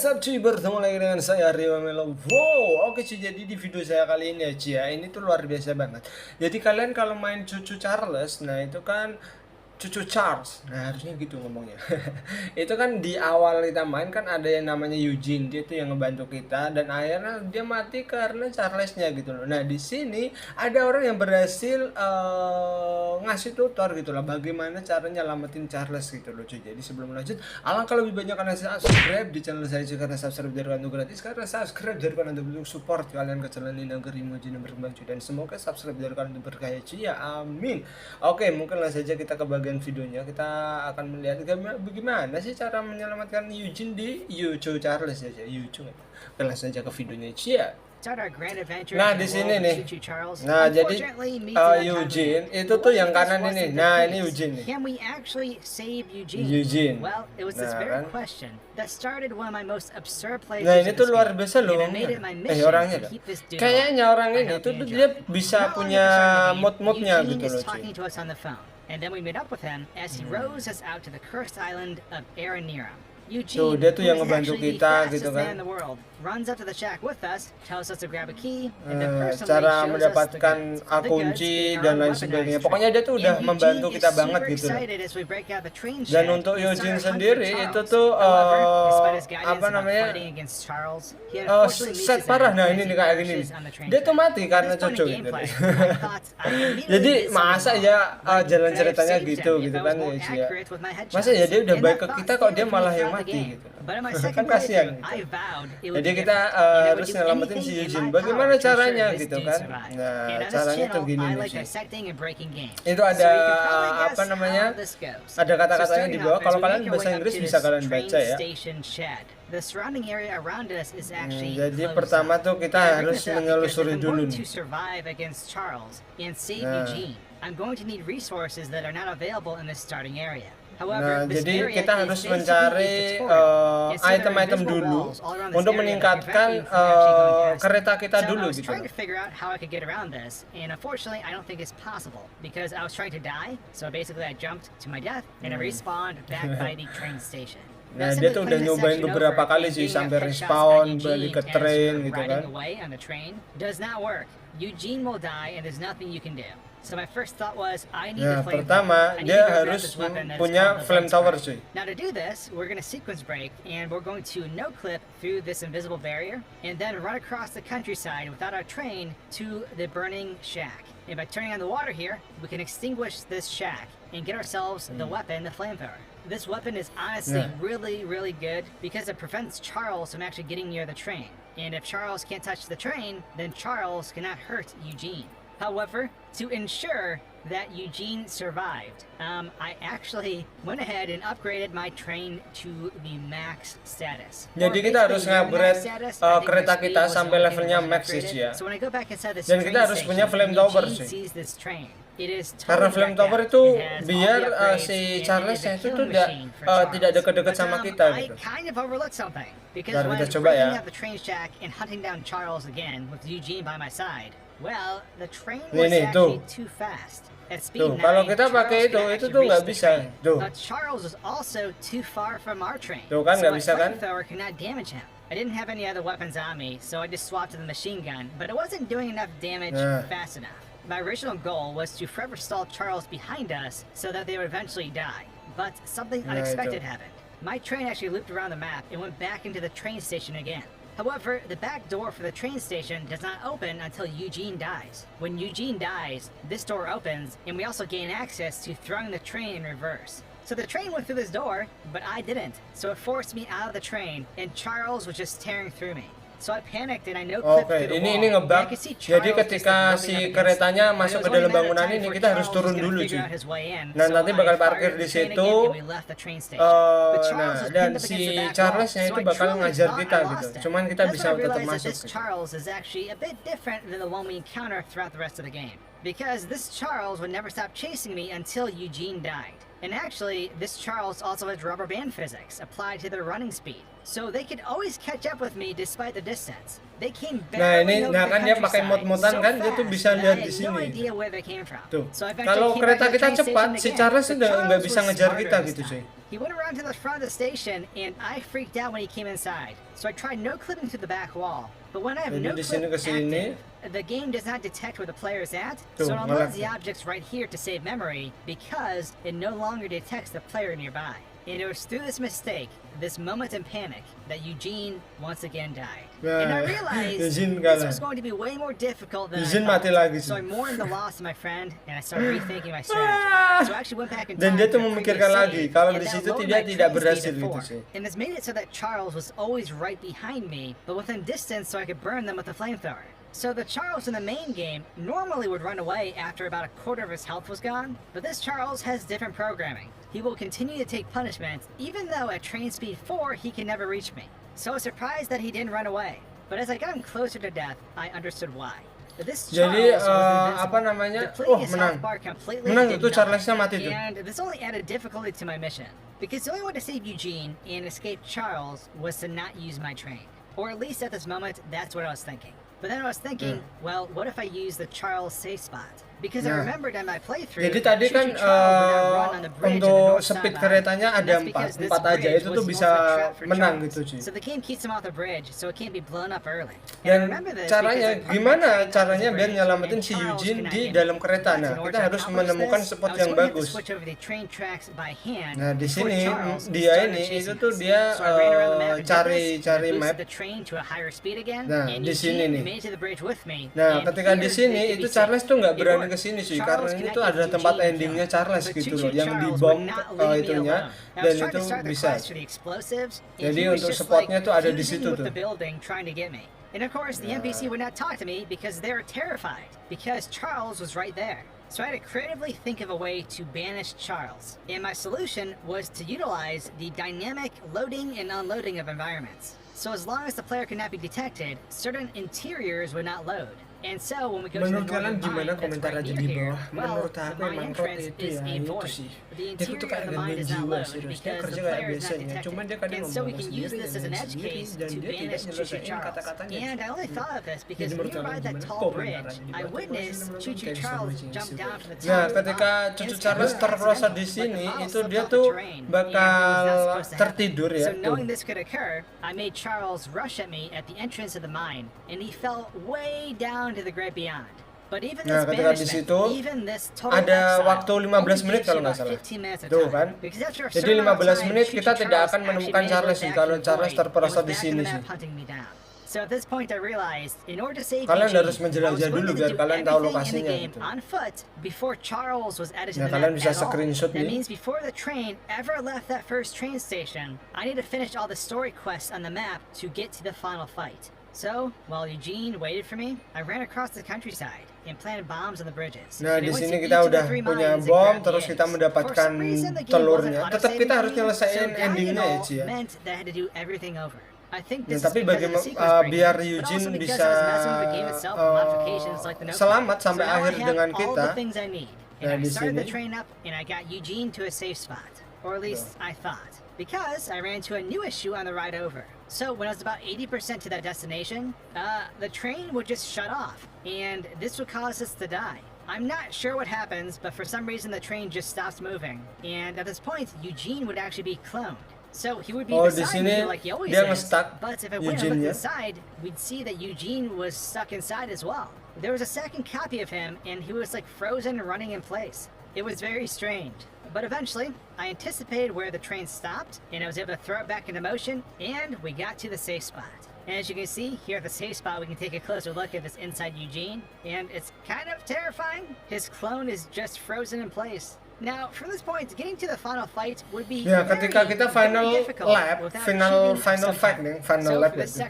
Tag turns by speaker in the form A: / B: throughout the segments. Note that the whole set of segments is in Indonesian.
A: What's up cuy, bertemu lagi dengan saya Rio Melo. Wow, oke cuy, jadi di video saya kali ini ya cuy ya, ini tuh luar biasa banget. Jadi kalian kalau main Choo Choo Charles, nah itu kan Choo Choo Charles, nah harusnya gitu ngomongnya. Itu kan di awal kita main kan ada yang namanya Eugine, dia tuh yang ngebantu kita dan akhirnya dia mati karena Charlesnya gitu loh. Nah di sini ada orang yang berhasil ngasih tutor gitu loh, bagaimana cara nyelamatin Charles gitu loh cuy. Jadi sebelum lanjut, alangkah lebih banyak kalian subscribe di channel saya cuy, karena subscribe dari kalian gratis, karena subscribe dari kalian untuk support kalian ke channel ini agar Eugine berkembang cuy, dan semoga subscribe dari kalian untuk berkaya cuy ya, amin. Oke, mungkin langsung saja kita ke bagian videonya. Kita akan melihat bagaimana sih cara menyelamatkan Eugine di Choo Charles ya, Eugine. Oke, langsung saja ke videonya ya. Nah di sini nih, nah jadi Eugine itu tuh yang kanan ini. Nah ini Eugine nih. Eugine. Nah kan. Nah ini tuh luar biasa loh orangnya. Kayaknya orang ini tuh dia bisa punya mod-modnya gitu loh cuy.
B: And then we meet up with him as he rows us out to the cursed island of Eugine,
A: tuh dia tuh yang ngebantu kita gitu kan.
B: Runs up to the shack with us, tells us to grab a key, and then
A: cara mendapatkan kunci dan lain sebagainya. Pokoknya dia tuh udah membantu kita banget gitu loh. Dan untuk Eugine sendiri itu tuh apa namanya, set parah. Nah ini nih kayak gini nih. Dia tuh mati karena Choo Choo gitu. Jadi masa ya jalan ceritanya gitu kan ya. Masa ya dia udah baik ke kita kok dia malah yang mati gitu. Kan kasihan gitu. Jadi kita harus nyelamatin si Eugine. Bagaimana caranya gitu kan? Nah caranya tuh gini nih sih. Itu ada apa namanya? Ada kata-katanya di bawah. Kalau kalian bahasa Inggris bisa kalian baca ya. Jadi pertama tuh kita harus menelusuri dulu nih. Nah, jadi kita harus mencari item-item dulu untuk meningkatkan kereta kita dulu gitu. Nah, dia tuh udah nyobain beberapa kali sih sampai respawn, balik ke train gitu kan.
B: So my first thought was I need
A: Nah,
B: to flame
A: pertama dia harus punya flame tower cuy.
B: Now to do this, we're going to sequence break and we're going to no clip through this invisible barrier and then run across the countryside without our train to the burning shack. And by turning on the water here, we can extinguish this shack and get ourselves the weapon, the flamethrower. This weapon is honestly really good because it prevents Charles from actually getting near the train. And if Charles can't touch the train, then Charles cannot hurt Eugine. However, to ensure that Eugine survived, I actually went ahead and upgraded my train to the max status.
A: Jadi kita harus ngupgrade kereta kita sampai levelnya max ya. Dan kita harus punya flame tower sih. Karena flame tower itu biar si Charles-nya itu tuh tidak dekat-dekat sama kita gitu. Ntar kita coba ya.
B: Well, the train was actually too fast. At speed 9,
A: kalau kita pakai itu tuh nggak bisa. Tuh.
B: But Charles was also too far from our train.
A: Tuh kan nggak bisa
B: so
A: kan?
B: flamethrower could not damage him. I didn't have any other weapons on me, so I just swapped to the machine gun, but it wasn't doing enough damage fast enough. My original goal was to forever stall Charles behind us so that they would eventually die. But something unexpected happened. My train actually looped around the map and went back into the train station again. However, the back door for the train station does not open until Eugine dies. When Eugine dies, this door opens, and we also gain access to throwing the train in reverse. So the train went through this door, but I didn't. So it forced me out of the train, and Charles was just tearing through me. So I panicked and I no-clipped through the wall.
A: Ini ngebug. Jadi ketika si keretanya masuk ke dalam bangunan ini, kita harus turun dulu cuy. Nah nanti bakal parkir di situ. Nah dan si Charles-nya itu bakal ngajar kita gitu. Cuman kita bisa tetap masuk.
B: because this Charles would never stop chasing me until Eugine died. And actually, this Charles also has rubber band physics applied to their running speed, so they could always catch up with me despite the distance. They came barreling over the
A: kan dia pakai
B: countryside
A: mod-modan
B: so
A: kan, dia tuh
B: fast
A: bisa
B: that
A: lihat
B: I
A: di
B: had no
A: sini.
B: idea where they came from.
A: Tuh.
B: So I eventually
A: Kalau
B: came back
A: kereta
B: to the
A: kita
B: train
A: cepat,
B: station
A: si
B: again.
A: Charles
B: But
A: nggak
B: Charles
A: bisa
B: was
A: ngejar
B: smarter
A: kita
B: this
A: gitu
B: time.
A: cuy.
B: He went around to the front of the station, and I freaked out when he came inside. So I tried no clipping through the back wall. But when I have
A: Jadi
B: no
A: di sini
B: clip
A: ke sini.
B: active, the game does not detect where the player is at,
A: Tuh,
B: so it unloads
A: ngelak.
B: the objects right here to save memory because it no longer detects the player nearby. And it was through this mistake, this moment in panic, that Eugine once again died. And I realized
A: Eugine
B: this
A: kalah.
B: was going to be way more difficult than
A: Eugine
B: I
A: mati
B: thought.
A: lagi
B: So I
A: sih.
B: mourned the loss of my friend, and I started rethinking my strategy. So I actually went back in
A: Dan
B: time
A: dia tuh
B: to the
A: memikirkan
B: previous
A: lagi,
B: scene,
A: kalau
B: and
A: di
B: that
A: situ
B: lowered
A: tidak
B: my
A: tidak
B: train
A: berhasil
B: speed to
A: gitu
B: 4.
A: sih.
B: And this made it so that Charles was always right behind me, but within distance so I could burn them with a flamethrower. So the Charles in the main game normally would run away after about a quarter of his health was gone, but this Charles has different programming. He will continue to take punishment, even though at train speed 4 he can never reach me. So I was surprised that he didn't run away. But as I got him closer to death, I understood why. This
A: Jadi
B: Charles was invincible,
A: apa namanya?
B: depleting
A: Oh,
B: his
A: menang.
B: health bar completely
A: Menang
B: did
A: tuh
B: nothing.
A: Charlesnya mati tuh.
B: And this only added difficulty to my mission, because the only way to save Eugene and escape Charles was to not use my train. Or at least at this moment, that's what I was thinking. But then I was thinking, well, what if I use the Charles safe spot? Because I
A: Nah.
B: remembered on my playthrough,
A: Jadi tadi
B: Choo
A: kan
B: Choo Charles would not run on the bridge in the
A: untuk
B: north
A: speed
B: side.
A: keretanya
B: And
A: ada
B: that's because this
A: empat aja,
B: bridge
A: itu
B: was
A: tuh
B: the
A: bisa
B: ultimate trap for
A: menang
B: Charles.
A: gitu cuy.
B: So the game keeps him off the bridge, so it can't be blown up early. And I
A: Dan
B: remember this
A: caranya
B: because I parked
A: gimana
B: my train off
A: caranya
B: the
A: biar
B: bridge,
A: nyelamatin
B: and
A: si
B: Charles
A: Eugine
B: could not
A: di
B: get me.
A: dalam kereta.
B: But
A: Nah,
B: in order
A: kita
B: to
A: harus
B: accomplish
A: menemukan
B: this,
A: spot
B: I was
A: yang
B: going to have to
A: bagus.
B: switch over the train tracks by hand
A: Nah, di
B: before
A: sini
B: Charles
A: dia
B: started
A: ini
B: chasing
A: itu tuh
B: us.
A: dia
B: So I ran around the map and did
A: cari
B: this, and I
A: map.
B: boosted the train to a higher speed again,
A: Nah,
B: and
A: di sini
B: Eugine
A: nih.
B: made it to the bridge with me.
A: Nah,
B: And
A: ketika di
B: here
A: sini
B: they could
A: itu
B: be
A: Charles
B: safe.
A: tuh nggak
B: It
A: berani
B: worked.
A: ke sini cuy,
B: Charles
A: karena ini tuh
B: connected
A: ada tempat
B: Eugene
A: endingnya
B: and
A: Charles
B: But
A: gitu
B: Choo
A: loh,
B: Choo
A: yang
B: Charles
A: dibom
B: would not leave me
A: itunya,
B: alone. I
A: dan
B: was trying
A: itu
B: to start the
A: bisa.
B: quest for the explosives, and
A: Jadi
B: he was
A: untuk
B: just
A: spotnya
B: like
A: tuh ada di
B: fusing
A: situ
B: with
A: tuh.
B: the building trying to get me. And of course, the NPC would not talk to me because they were terrified, because Charles was right there. So I had to creatively think of a way to banish Charles. And my solution was to utilize the dynamic loading and unloading of environments. So as long as the player could not be detected, certain interiors would not load. And so when we go
A: Menurut
B: to the
A: kalian
B: northern
A: gimana?
B: mine that's
A: Komentar
B: right
A: aja
B: near
A: di
B: here,
A: bawah.
B: well,
A: Menurut
B: the
A: aku
B: mine
A: emang
B: entrance
A: rot itu
B: is
A: ya,
B: a
A: itu
B: void.
A: sih.
B: The
A: Dia tuh
B: interior
A: kayak
B: of the
A: gangguan
B: mine is not
A: jiwa
B: load
A: serius. Dia
B: because the
A: kerja kayak
B: player is not
A: biasanya,
B: detected.
A: cuman dia kadang
B: And so we
A: ngomong
B: can use
A: sendiri
B: this
A: dan
B: as an
A: lain
B: edge
A: sendiri,
B: case
A: dan
B: to
A: dia tidak
B: banish Choo Choo
A: nyelesain
B: Charles.
A: kata-katanya.
B: And I only thought of this because
A: Jadi menurut
B: nearby
A: kalian
B: that
A: gimana?
B: tall
A: Komentar
B: bridge,
A: aja di
B: I
A: bawah.
B: witnessed
A: Terus
B: Choo Choo
A: kayak
B: Charles
A: sama
B: jump
A: sih.
B: down from the
A: Nah,
B: top.
A: ketika
B: And
A: Choo Choo
B: it's
A: Charles
B: kind of
A: terperosok di
B: accidental,
A: sini,
B: but the
A: itu
B: ball
A: dia
B: slipped
A: tuh
B: off the terrain, and it was not
A: bakal
B: supposed to happen.
A: tertidur ya.
B: So
A: Tuh.
B: knowing this could occur, I made Charles rush at me at the entrance of the mine, and he fell way down to the great beyond. But even
A: Nah,
B: this
A: ketika di
B: banishment,
A: situ
B: even this total
A: ada
B: exile,
A: waktu 15
B: only
A: menit
B: gives
A: kalau
B: you
A: nggak
B: about
A: salah.
B: 15 minutes of
A: Tuh
B: time.
A: kan.
B: Because after a
A: Jadi
B: certain amount of
A: 15
B: time,
A: menit
B: Choo
A: kita
B: Choo
A: tidak
B: Charles
A: akan
B: actually
A: menemukan
B: made his way
A: Charles sih
B: back
A: kalau
B: to the
A: Charles
B: void
A: terperosok
B: and
A: di
B: was back in
A: sini
B: the
A: sih.
B: map hunting me down. So at this point I realized, in order to save
A: Kalian
B: Eugene,
A: harus
B: I was
A: menjelajah
B: going
A: dulu
B: to
A: biar
B: do
A: kalian tahu
B: everything in the
A: lokasinya
B: game
A: gitu.
B: on foot before Charles was added to
A: Nah,
B: the
A: kalian
B: map
A: bisa
B: at all.
A: screenshot
B: That
A: nih.
B: means before the train ever left that first train station, I need to finish all the story quests on the map to get to the final fight. So, while Eugene waited for me, I ran across the countryside and planted bombs on the bridges.
A: Nah,
B: And I
A: di
B: went
A: sini
B: to
A: kita
B: each of the
A: udah
B: 3
A: punya
B: mines and
A: bom,
B: grabbed the
A: terus kita
B: eggs. For
A: mendapatkan
B: some reason, the game
A: telurnya.
B: wasn't
A: Tetap kita
B: autosaving
A: harus
B: me,
A: nyelesain
B: so dying
A: endingnya
B: it
A: ya,
B: all
A: Ci ya.
B: meant that I had to do everything over. I think
A: Ya,
B: this
A: tapi
B: is because of the sequence breaking,
A: biar
B: but also
A: Eugene
B: because
A: bisa
B: I was messing with the game itself and modifications like the notepad.
A: selamat sampai
B: So now
A: akhir
B: I have
A: dengan
B: all
A: kita.
B: the things I need. And
A: Nah,
B: I
A: di
B: started the
A: sini.
B: train up and I got Eugene to a safe spot. Or at least I thought. Because I ran into a new issue on the ride over. So when I was about 80% to that destination, the train would just shut off. And this would cause us to die. I'm not sure what happens, but for some reason the train just stops moving. And at this point, Eugene would actually be cloned. So he would be
A: Oh, di
B: beside
A: sini
B: me like he always
A: dia
B: is.
A: nge-stuck
B: But if I went and
A: Eugene
B: looked
A: ya.
B: inside, we'd see that Eugene was stuck inside as well. There was a second copy of him, and he was like frozen running in place. It was very strange. But eventually, I anticipated where the train stopped, and I was able to throw it back into motion, and we got to the safe spot. And as you can see, here at the safe spot, we can take a closer look at this inside Eugene, and it's kind of terrifying. His clone is just frozen in place. Now, from this point, getting to the final fight would be
A: Ya, ketika kita final lap, final fight nih, final lap gitu.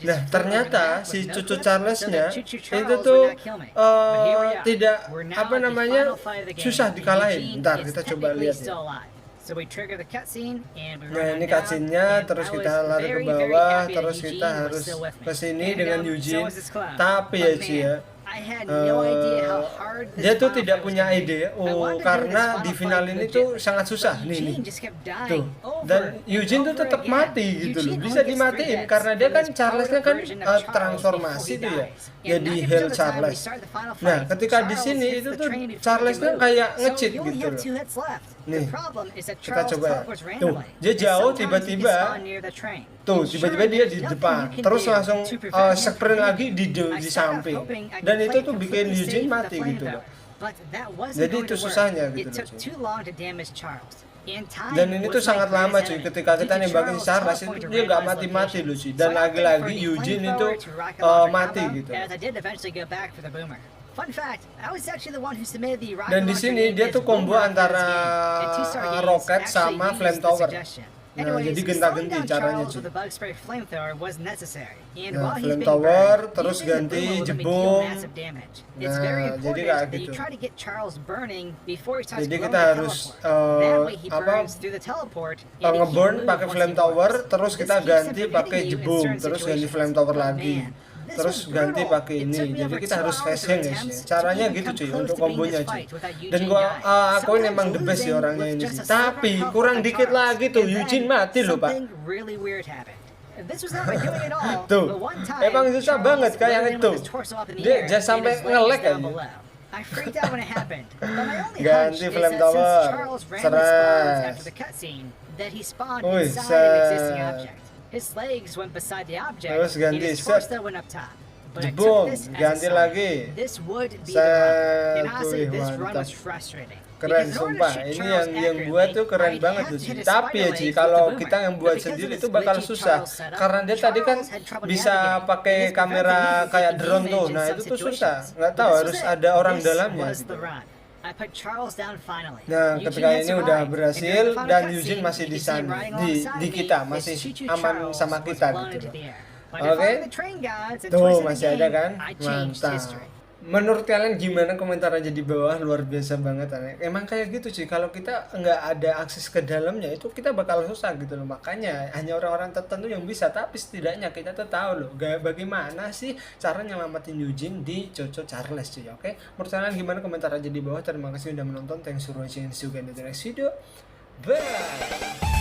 A: Nah, ternyata si Choo Choo Charles-nya itu tuh tidak apa namanya susah dikalahin. Bentar, kita coba lihat ya.
B: So we trigger the cutscene and we
A: Nah,
B: run
A: ini
B: down,
A: cutscene-nya,
B: and
A: terus
B: I
A: kita
B: was
A: lari ke
B: very, very
A: bawah,
B: happy that
A: terus
B: Eugene
A: kita
B: was
A: harus
B: still with me.
A: ke sini
B: And,
A: dengan
B: so
A: Eugine.
B: was his clone.
A: Tapi
B: But
A: ya, Ci ya,
B: man, I I had no idea how hard this
A: Dia tuh
B: final
A: tidak
B: fight was
A: punya
B: gonna be.
A: ide,
B: I wanted to do
A: karena
B: this
A: di
B: final
A: final
B: fight
A: ini tuh
B: legitly,
A: sangat susah
B: but
A: nih.
B: Eugene just kept
A: Tuh.
B: dying
A: Dan
B: over
A: Eugine tuh
B: and
A: tetap
B: over
A: mati
B: again.
A: gitu loh.
B: Eugine
A: Bisa
B: only gets 3
A: dimatiin
B: hits
A: karena dia
B: from
A: kan
B: this
A: Charlesnya
B: powered
A: kan
B: version of Charles
A: transformasi
B: before he
A: tuh ya.
B: dies. And
A: Jadi
B: 90%
A: Hell
B: of the time we
A: Charles.
B: start the final
A: Nah,
B: fight,
A: ketika di
B: Charles
A: sini
B: hits
A: itu
B: the
A: tuh
B: train before he
A: Charlesnya
B: can move.
A: kayak
B: So
A: nge-cheat
B: you only
A: gitu
B: have
A: loh.
B: 2 hits left.
A: Nih,
B: The problem is that
A: kita
B: Charles
A: coba ya.
B: teleports
A: Tuh,
B: randomly.
A: dia
B: And
A: jauh
B: sometimes he
A: tiba-tiba.
B: gets spawned near the train.
A: Tuh,
B: And
A: tiba-tiba
B: sure,
A: dia
B: there's
A: di
B: nothing
A: depan,
B: you can
A: terus
B: do
A: langsung
B: to prevent him from
A: sprint lagi
B: leaving.
A: di
B: I started off
A: samping.
B: hoping I
A: Dan
B: could
A: itu
B: play
A: tuh bikin
B: completely
A: Eugene
B: safe with the
A: mati gitu loh.
B: flamethrower. But that wasn't
A: Jadi
B: going
A: itu
B: to work.
A: susahnya gitu
B: It
A: loh,
B: took
A: cuy.
B: too long to damage Charles. And time
A: Dan ini
B: was
A: tuh
B: my
A: sangat lama
B: greatest
A: cuy,
B: enemy.
A: ketika kita
B: Due to
A: nembakin
B: Charles'
A: Charles itu
B: teleport to
A: dia gak
B: randomized
A: mati-mati loh
B: locations.
A: cuy.
B: So
A: Dan
B: I opted for
A: lagi-lagi
B: the
A: Eugine itu
B: flamethrower to rocket launcher
A: mati
B: combo,
A: gitu.
B: as I did eventually go back for the boomer. Fun fact, I was actually the one who submitted the rocket
A: Dan di
B: launcher
A: sini
B: name
A: dia
B: as
A: tuh combo
B: Boomer for this
A: antara
B: game. And Two-Star Games
A: roket
B: actually
A: sama
B: used the
A: flamethrower.
B: suggestion.
A: Nah,
B: Anyways,
A: jadi
B: slowing
A: genta-ganti
B: down
A: caranya
B: Charles
A: cuy.
B: with a bug spray flamethrower was necessary. And
A: Nah,
B: while he's being
A: flamethrower,
B: burned,
A: terus
B: using the
A: ganti
B: boomer will let me deal
A: jebom.
B: massive damage. It's
A: Nah,
B: very
A: jadi
B: important
A: kayak
B: that you
A: gitu.
B: try to get Charles burning before he starts
A: Jadi
B: glowing
A: kita
B: the
A: harus
B: teleport. That way he
A: apa
B: burns through the teleport and he can
A: ngeburn
B: move
A: pakai
B: once he
A: flamethrower,
B: warps.
A: terus
B: This
A: kita
B: keeps him
A: ganti
B: from
A: pakai
B: hitting you in
A: jebom,
B: certain
A: terus ganti
B: situations.
A: flamethrower
B: But
A: lagi.
B: man, this
A: Terus
B: was
A: ganti
B: brutal.
A: pakai
B: It
A: ini.
B: took me
A: Jadi
B: over
A: kita
B: 2
A: harus
B: hours of
A: facing guys ya.
B: attempts to
A: Caranya
B: even
A: gitu
B: come
A: cuy
B: close
A: untuk
B: to beating
A: kombonya
B: this
A: cuy.
B: fight without
A: Dan
B: Eugene
A: gua
B: dying.
A: akuin
B: Sometimes
A: emang the best sih
B: losing
A: orangnya
B: with
A: ini
B: just
A: sih.
B: a sliver
A: Tapi
B: of health
A: kurang
B: like
A: dikit
B: Charles.
A: lagi tuh
B: And then
A: Eugene mati loh, Pak.
B: something really weird happened. This was not my doing at all.
A: Tuh.
B: But one time,
A: Emang susah
B: Charles
A: banget kayak
B: landed
A: itu.
B: with his torso up in the
A: Dia
B: air
A: just
B: and
A: sampai
B: his legs
A: nge-lag
B: down
A: aja.
B: below. I freaked out when it happened, but my only hunch
A: Ganti
B: is that
A: flamethrower.
B: since Charles randomly spawns
A: Seres.
B: after the cutscene, that he spawned
A: Wih,
B: inside an existing
A: set.
B: object. His legs went beside the object,
A: Terus
B: and
A: ganti,
B: his
A: set.
B: torso went up top. But I
A: Jebom,
B: took this as a
A: ganti
B: sign.
A: lagi.
B: This would be the run. And
A: Set.
B: honestly,
A: Wih,
B: this run
A: mantap.
B: was frustrating.
A: Keren
B: Because in order to
A: sumpah.
B: shoot
A: Ini
B: Charles
A: yang buat tuh keren
B: accurately,
A: banget
B: I'd
A: tuh
B: have to
A: sih.
B: hit his
A: Tapi
B: spider
A: ya
B: legs
A: Ci,
B: with the
A: kalau
B: boomer.
A: kita yang
B: But
A: buat
B: because of
A: sendiri
B: this
A: itu bakal
B: glitchy
A: susah.
B: Charles setup,
A: Karena dia tadi kan
B: Charles had trouble
A: bisa
B: navigating.
A: pakai
B: This prevented
A: kamera
B: him from
A: kayak
B: taking
A: drone tuh.
B: damage
A: Nah
B: in
A: itu
B: some
A: tuh susah.
B: situations.
A: Nggak
B: But
A: tahu
B: this
A: harus
B: was it.
A: ada orang
B: This
A: dalamnya
B: was
A: gitu.
B: the run. I put Charles down finally.
A: Nah,
B: Eugene
A: ketika
B: had
A: ini udah
B: survived.
A: berhasil
B: And during the final
A: dan
B: cutscene,
A: Eugene masih
B: you
A: di
B: could see him
A: sana,
B: riding
A: di
B: alongside
A: kita,
B: me
A: masih
B: as Choo Choo
A: aman
B: Charles
A: sama
B: was
A: kita
B: blown
A: gitu
B: into
A: loh.
B: the air. By
A: Oke.
B: defying the train gods and
A: Tuh
B: twice in the
A: masih ada
B: game,
A: kan?
B: I changed
A: Mantap.
B: history.
A: Menurut kalian gimana, komentar aja di bawah. Luar biasa banget aneh. Emang kayak gitu sih, kalau kita nggak ada akses ke dalamnya itu kita bakal susah gitu loh. Makanya hanya orang-orang tertentu yang bisa. Tapi setidaknya kita tuh tahu loh bagaimana sih cara nyelamatin Eugene di Choo Choo Charles cuy. Oke, menurut kalian gimana, komentar aja di bawah. Terima kasih udah menonton. Thanks for watching. See you again in the next video. Bye.